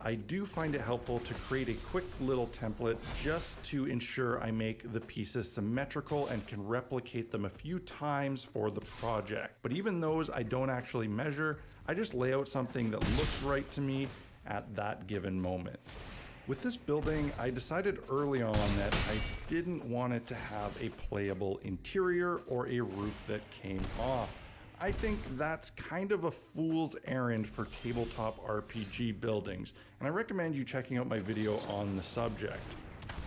I do find it helpful to create a quick little template just to ensure I make the pieces symmetrical and can replicate them a few times for the project. But even those I don't actually measure, I just lay out something that looks right to me at that given moment. With this building, I decided early on that I didn't want it to have a playable interior or a roof that came off. I think that's kind of a fool's errand for tabletop RPG buildings, and I recommend you checking out my video on the subject.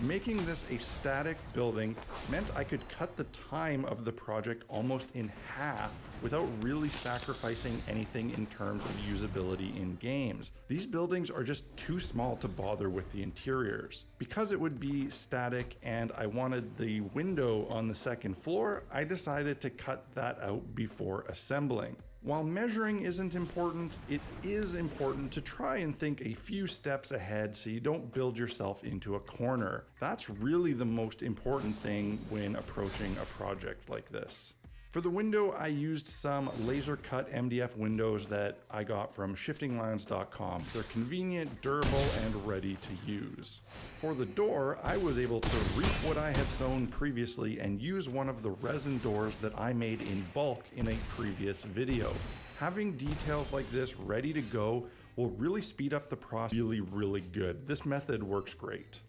Making this a static building meant I could cut the time of the project almost in half without really sacrificing anything in terms of usability in games. These buildings are just too small to bother with the interiors. Because it would be static and I wanted the window on the second floor, I decided to cut that out before assembling. While measuring isn't important, it is important to try and think a few steps ahead so you don't build yourself into a corner. That's really the most important thing when approaching a project like this. For the window, I used some laser cut MDF windows that I got from shiftinglands.com. They're convenient, durable, and ready to use. For the door, I was able to reap what I had sewn previously and use one of the resin doors that I made in bulk in a previous video. Having details like this ready to go will really speed up the process really good. This method works great.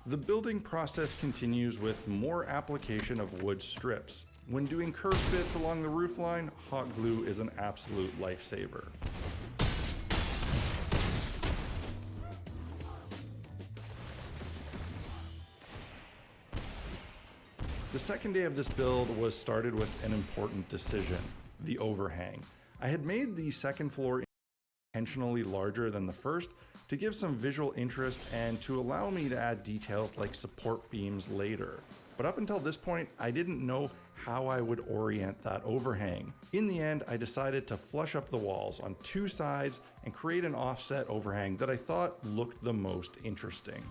The building process continues with more application of wood strips. When doing curve fits along the roofline, hot glue is an absolute lifesaver. The second day of this build was started with an important decision: the overhang. I had made the second floor intentionally larger than the first to give some visual interest and to allow me to add details like support beams later. But up until this point, I didn't know how I would orient that overhang. In the end, I decided to flush up the walls on two sides and create an offset overhang that I thought looked the most interesting.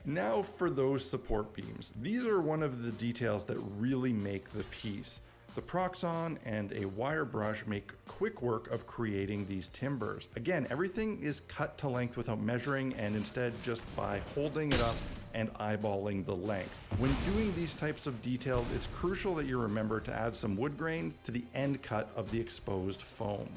Now for those support beams. These are one of the details that really make the piece. The Proxon and a wire brush make quick work of creating these timbers. Again, everything is cut to length without measuring and instead just by holding it up and eyeballing the length. When doing these types of details, it's crucial that you remember to add some wood grain to the end cut of the exposed foam.